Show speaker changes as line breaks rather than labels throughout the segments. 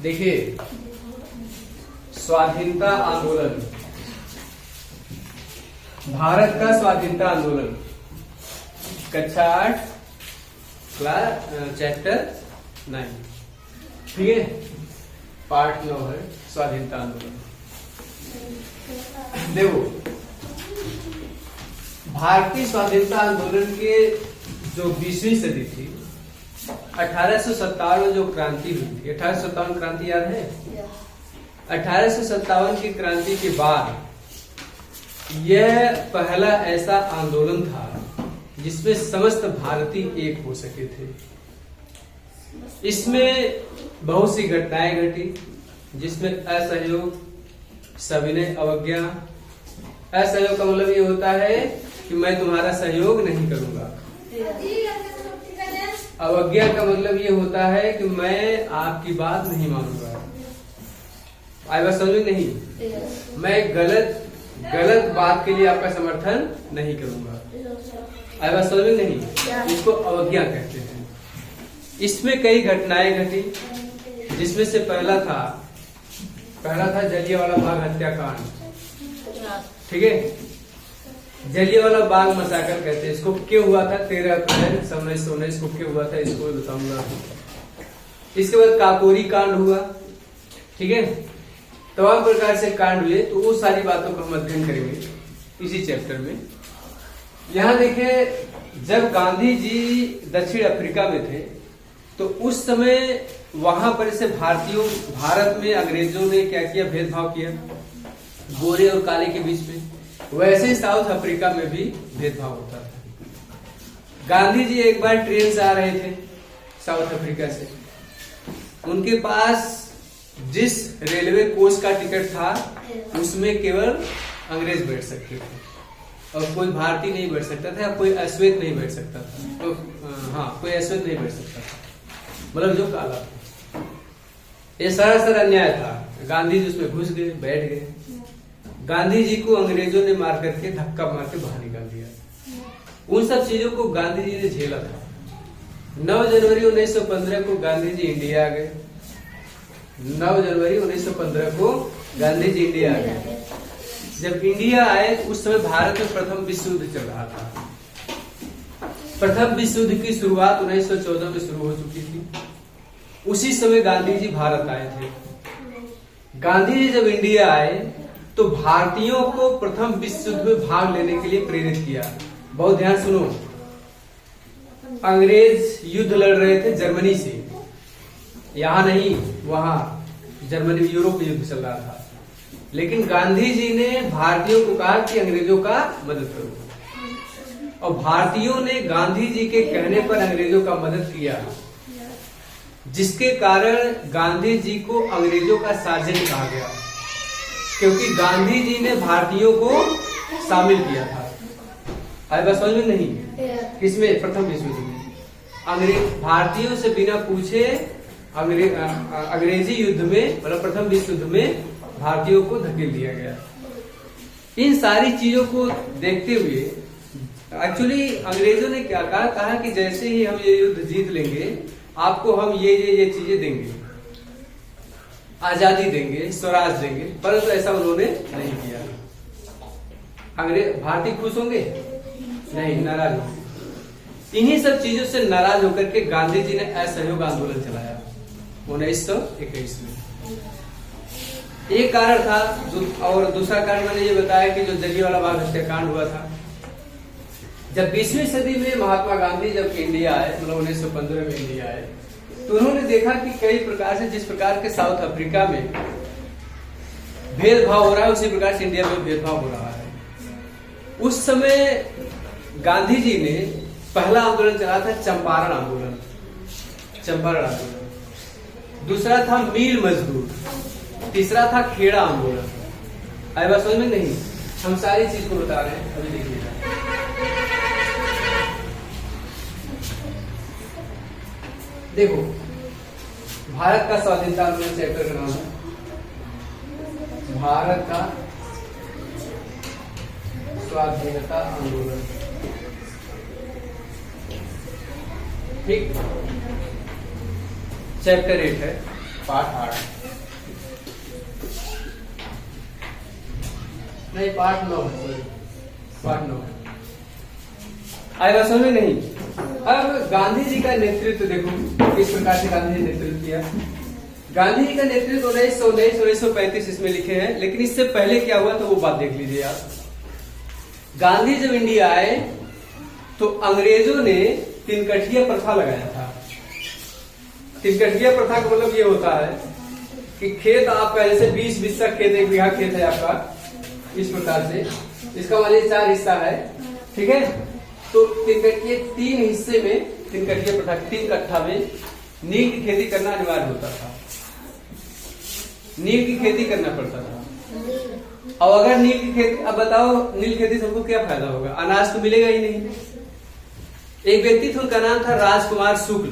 देखिए, स्वाधीनता आंदोलन, भारत का स्वाधीनता आंदोलन, कक्षा 8 क्लास चैप्टर 9, ठीक है, पार्ट 9 है स्वाधीनता आंदोलन। देखो, भारतीय स्वाधीनता आंदोलन के जो 20वीं सदी थी, 1857 में जो क्रांति हुई थी, 1857 क्रांति याद है? 1857 की क्रांति के बाद यह पहला ऐसा आंदोलन था जिसमें समस्त भारतीय एक हो सके थे। इसमें बहुत सी घटनाएं घटी, जिसमें असहयोग, सविनय अवज्ञा। असहयोग का मतलब ये होता है कि मैं तुम्हारा सहयोग नहीं करूंगा। अवज्ञा का मतलब ये होता है कि मैं आपकी बात नहीं मानूंगा। आई बात समझ नहीं? मैं गलत बात के लिए आपका समर्थन नहीं करूंगा। आई बात समझ नहीं? इसको अवज्ञा कहते हैं। इसमें कई घटनाएं घटी, जिसमें से पहला था जलियांवाला बाग हत्याकांड। ठीक है, जलियांवाला बाग मसाकर कहते हैं इसको। क्यों हुआ था? 13 अप्रैल 1919 को क्यों हुआ था, इसको मैं बताऊंगा। इसके बाद काकोरी कांड हुआ। ठीक है, तमाम प्रकार से कांड हुए, तो वो सारी बातों को हम अध्ययन करेंगे इसी चैप्टर में। यहाँ देखिए, जब गांधी जी दक्षिण अफ्रीका में थे, तो उस समय वहां पर से भारत में अंग्रेजों ने क्या किया? भेदभाव किया गोरे और काले के बीच में। वैसे ही साउथ अफ्रीका में भी भेदभाव होता था। गांधी जी एक बार ट्रेन से आ रहे थे साउथ अफ्रीका से। उनके पास जिस रेलवे कोच का टिकट था, उसमें केवल अंग्रेज बैठ सकते थे और कोई भारतीय नहीं बैठ सकता था, कोई अश्वेत नहीं बैठ सकता था। तो कोई अश्वेत नहीं बैठ सकता था, मतलब जो काला था। ये सरासर अन्याय था। गांधी जी उसमें घुस गए, बैठ गए। गांधी जी को अंग्रेजों ने मार करके धक्का मार के बाहर निकाल दिया। उन सब चीजों को गांधी जी ने झेला था। 9 जनवरी 1915 को गांधी जी इंडिया आ गए। 9 जनवरी 1915 को गांधी जी इंडिया आ गए। जब इंडिया आए, तो उस समय भारत में प्रथम विश्व युद्ध चल रहा था। प्रथम विश्व युद्ध की शुरुआत 1914 में शुरू हो चुकी थी। उसी समय गांधी जी भारत आए थे। गांधी जी जब इंडिया आए, तो भारतीयों को प्रथम विश्व युद्ध में भाग लेने के लिए प्रेरित किया। बहुत ध्यान सुनो, अंग्रेज युद्ध लड़ रहे थे जर्मनी से, यहां नहीं, वहां जर्मनी, यूरोप में युद्ध चल रहा था। लेकिन गांधी जी ने भारतीयों को कहा कि अंग्रेजों का मदद करो, और भारतीयों ने गांधी जी के कहने पर अंग्रेजों का मदद किया, जिसके कारण गांधी जी को अंग्रेजों का साजिद कहा गया, क्योंकि गांधी जी ने भारतीयों को शामिल किया था। आई बात समझ में नहीं? किसमें? प्रथम विश्व युद्ध में। भारतीयों से बिना पूछे अंग्रेजी युद्ध में, मतलब प्रथम विश्व युद्ध में भारतीयों को धकेल दिया गया। इन सारी चीजों को देखते हुए एक्चुअली अंग्रेजों ने क्या कहा कि जैसे ही हम ये युद्ध जीत लेंगे, आपको हम ये चीजें देंगे, आजादी देंगे, स्वराज देंगे। परंतु ऐसा उन्होंने नहीं किया। भारतीय खुश होंगे? नहीं, नाराज होंगे। इन्हीं सब चीजों से नाराज होकर के गांधी जी ने असहयोग आंदोलन चलाया 1921 में। एक कारण था, और दूसरा कारण मैंने ये बताया कि जो जलियांवाला बाग हत्याकांड हुआ था। जब 20वीं सदी में महात्मा गांधी जब इंडिया आए, मतलब 1915 में इंडिया आए, तो उन्होंने देखा कि कई प्रकार से, जिस प्रकार के साउथ अफ्रीका में भेदभाव हो रहा है, उसी प्रकार से इंडिया में भेदभाव हो रहा है। उस समय गांधी जी ने पहला आंदोलन चला था चंपारण आंदोलन। दूसरा था मील मजदूर, तीसरा था खेड़ा आंदोलन। आई बात समझ में नहीं? हम सारी चीज को बता रहे हैं, अभी देखिएगा। देखो, भारत का स्वाधीनता आंदोलन चैप्टर का नाम है भारत का स्वाधीनता आंदोलन। ठीक, चैप्टर 8 है। पाठ 8 नहीं, पाठ 9 है, सॉरी, पाठ 9 है। आए बात समझ में नहीं? अब गांधी जी का नेतृत्व देखो किस प्रकार से गांधी जी ने नेतृत्व किया। गांधी जी का नेतृत्व 1919-1935 इसमें लिखे हैं, लेकिन इससे पहले क्या हुआ तो वो बात देख लीजिए आप। गांधी जब इंडिया आए तो अंग्रेजों ने तिनकठिया प्रथा लगाया था। तिनकठिया प्रथा का मतलब ये होता है कि खेत आपका जैसे 20 बिस्सा खेत, 1 बीघा खेत है आपका, इस प्रकार से इसका मान लीजिए 4 हिस्सा है, ठीक है। तो तिनकठिया 3 हिस्से में तिनकठिया प्रथा 3 कट्ठा में नील की खेती करना अनिवार्य होता था। नील की खेती करना पड़ता था। और अगर नील की खेती, अब बताओ नील खेती से हमको क्या फायदा होगा? अनाज तो मिलेगा ही नहीं। एक व्यक्ति था, उनका नाम था राजकुमार शुक्ल।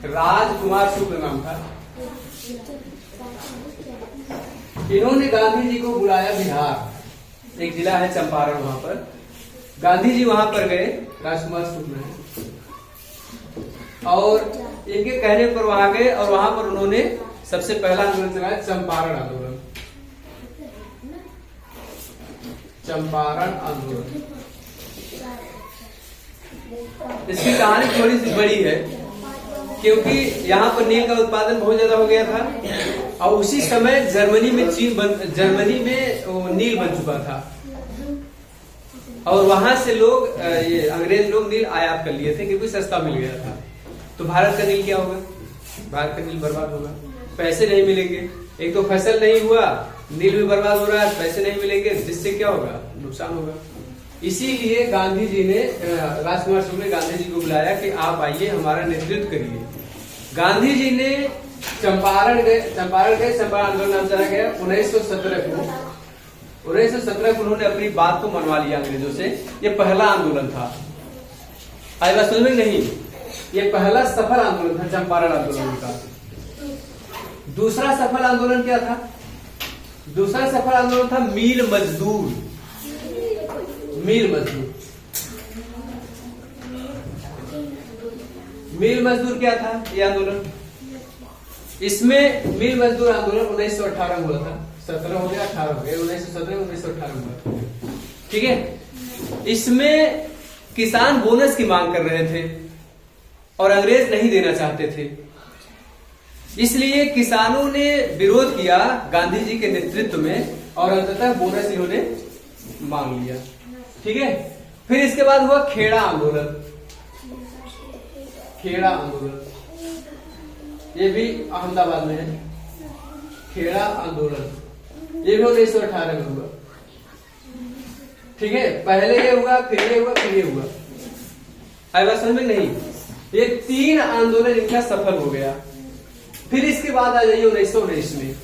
राजकुमार शुक्ल नाम था। इन्होंने गांधी जी को बुलाया बिहार, एक जिला है चंपारण, वहां पर गांधी जी वहां पर गए, राजकुमार शुक्ल ने, और इनके कहने पर वहां गए और वहां पर उन्होंने सबसे पहला आंदोलन चलाया, चंपारण आंदोलन। चंपारण आंदोलन, इसकी कहानी थोड़ी सी बड़ी है क्योंकि यहाँ पर नील का उत्पादन बहुत ज्यादा हो गया था और उसी समय जर्मनी में नील बन चुका था और वहां से लोग, ये अंग्रेज लोग नील आयात कर लिए थे क्योंकि सस्ता मिल गया था। तो भारत का नील क्या होगा? भारत का नील बर्बाद होगा, पैसे नहीं मिलेंगे। एक तो फसल नहीं हुआ, नील भी बर्बाद हो रहा है, पैसे नहीं मिलेंगे, जिससे क्या होगा? नुकसान होगा। इसीलिए गांधी जी ने, राजकुमार शुक्ल ने गांधी जी को बुलाया कि आप आइए, हमारा नेतृत्व करिए। गांधी जी ने चंपारण गए, चंपारण आंदोलन नाम चला गया 1917 को उन्होंने अपनी बात को मनवा लिया अंग्रेजों से। ये पहला आंदोलन था। आई बात समझ में नहीं? ये पहला सफल आंदोलन था चंपारण आंदोलन का। दूसरा सफल आंदोलन क्या था? दूसरा सफल आंदोलन था मील मजदूर। मील मजदूर क्या था ये आंदोलन? इसमें मील मजदूर आंदोलन 1918 में हुआ था। 17 हो गया, 18 हो गया, 1917 1918 हुआ था, ठीक है। इसमें किसान बोनस की मांग कर रहे थे और अंग्रेज नहीं देना चाहते थे, इसलिए किसानों ने विरोध किया गांधी जी के नेतृत्व में और अंततः बोनस इन्होंने मांग लिया, ठीक है। फिर इसके बाद हुआ खेड़ा आंदोलन। खेड़ा आंदोलन ये भी अहमदाबाद में है। खेड़ा आंदोलन ये भी 1918 में हुआ, ठीक है। पहले ये हुआ, फिर ये हुआ, फिर ये हुआ। आई बात समझ में नहीं? ये 3 आंदोलन इनका सफल हो गया। फिर इसके बाद आ जाइए 1919 में,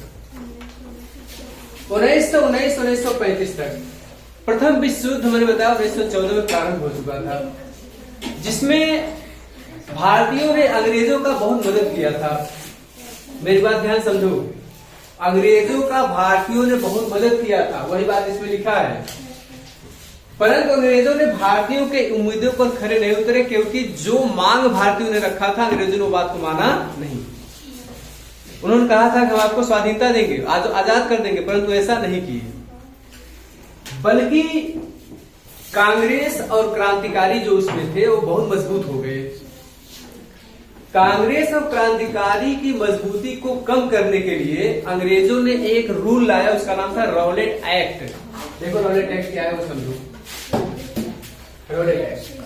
1935 तक। प्रथम विश्व युद्ध मैंने बताया 1914 में प्रारंभ हो चुका था, जिसमें भारतीयों ने अंग्रेजों का बहुत मदद किया था। मेरी बात ध्यान समझो, अंग्रेजों का भारतीयों ने बहुत मदद किया था, वही बात इसमें लिखा है। परंतु अंग्रेजों ने भारतीयों के उम्मीदों पर खरे नहीं उतरे, क्योंकि जो मांग भारतीयों ने रखा था अंग्रेजों ने वो बात को माना नहीं। उन्होंने कहा था कि हम आपको स्वाधीनता देंगे, आजाद कर देंगे, परंतु ऐसा नहीं किए। बल्कि कांग्रेस और क्रांतिकारी जो उसमें थे वो बहुत मजबूत हो गए। कांग्रेस और क्रांतिकारी की मजबूती को कम करने के लिए अंग्रेजों ने एक रूल लाया, उसका नाम था रॉलेट एक्ट। देखो रॉलेट एक्ट क्या है वो समझो। Rowlatt act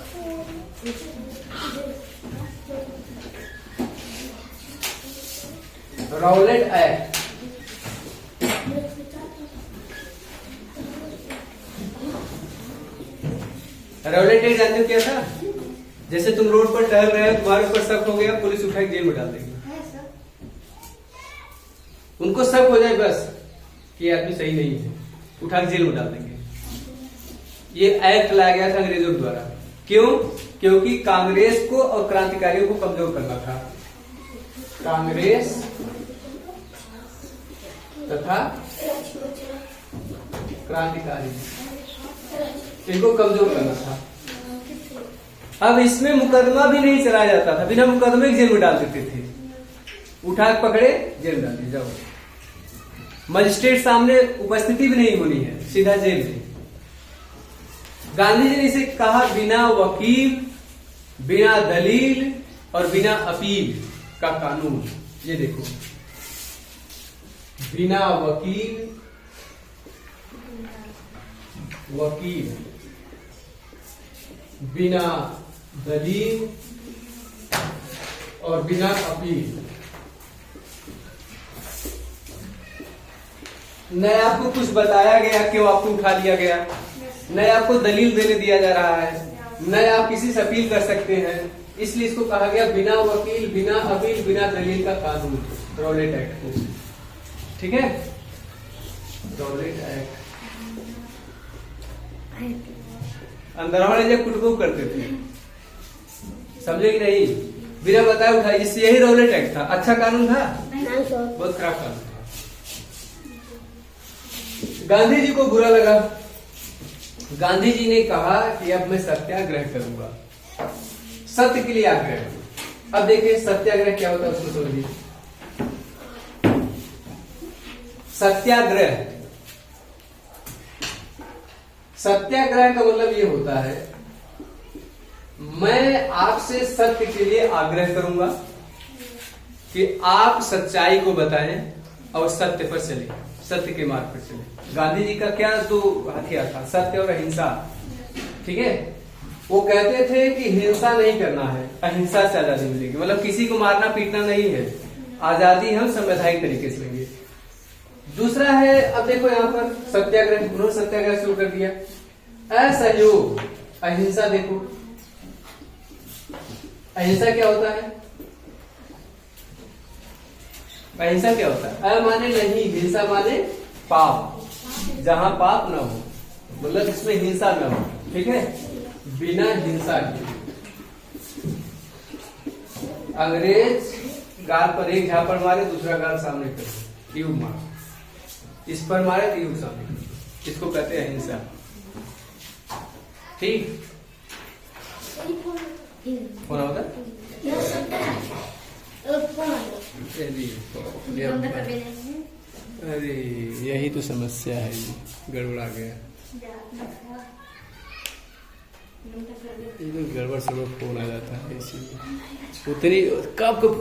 Rowlatt act Rowlatt act जानते हो क्या था? जैसे तुम रोड पर टहल रहे हो, तुम्हारे ऊपर शक हो गया, पुलिस उठा के जेल में डाल देगी। उनको शक हो जाए बस कि ये आदमी सही नहीं है, उठा के जेल में डाल देंगे। ये एक्ट लाया गया था अंग्रेजों द्वारा। क्यों? क्योंकि कांग्रेस को और क्रांतिकारियों को कमजोर करना था। कांग्रेस तथा क्रांतिकारी इनको कमजोर करना था। अब इसमें मुकदमा भी नहीं चलाया जाता था, बिना मुकदमे जेल में डाल देते थे। उठा के पकड़े जेल डाल दिए, जाओ। मजिस्ट्रेट सामने उपस्थिति भी नहीं होनी है, सीधा जेल में। गांधी जी ने इसे कहा बिना वकील, बिना दलील और बिना अपील का कानून। ये देखो, बिना वकील, बिना दलील और बिना अपील। न आपको कुछ बताया गया क्यों आपको उठा लिया गया, न आपको दलील देने दिया जा रहा है, न आप किसी से अपील कर सकते हैं। इसलिए इसको कहा गया बिना वकील, बिना अपील, बिना दलील का कानून, रॉलेट एक्ट। ठीक है, रॉलेट एक्ट। अंदर वाले जब कुटबू करते थे, समझे कि नहीं, बिना बताए उठाई, इससे यही रॉलेट एक्ट था। अच्छा कानून था? बहुत खराब कानून था। गांधी जी को बुरा लगा। गांधी जी ने कहा कि अब मैं सत्याग्रह करूंगा, सत्य के लिए आग्रह। अब देखिए सत्याग्रह क्या होता है उसको समझिए। सत्याग्रह, सत्याग्रह का मतलब ये होता है मैं आपसे सत्य के लिए आग्रह करूंगा कि आप सच्चाई को बताएं और सत्य पर चले, सत्य के मार्ग पर चले। गांधी जी का क्या तो हथियार था? सत्य और अहिंसा। ठीक है, वो कहते थे कि हिंसा नहीं करना है, अहिंसा से आजादी मिलेगी। मतलब किसी को मारना पीटना नहीं है, आजादी हम संवैधानिक तरीके से लेंगे। दूसरा है, अब देखो यहाँ पर सत्याग्रह, उन्होंने सत्याग्रह शुरू कर दिया। असहयोग, अहिंसा। देखो अहिंसा क्या होता है? अहिंसा क्या होता है? अ माने नहीं, हिंसा माने पाप, जहां पाप न हो, मतलब इसमें हिंसा न हो। ठीक है, बिना हिंसा के। अंग्रेज गाल पर एक झापड़ मारे, दूसरा गाल सामने कर, यूं मार, इस पर मारे तो यूं सामने, इसको कहते हैं अहिंसा। ठीक, होना होता अरे यही तो समस्या है, गड़बड़ा गया, गड़बड़ से फोन आ जाता है, इसीलिए उतनी कब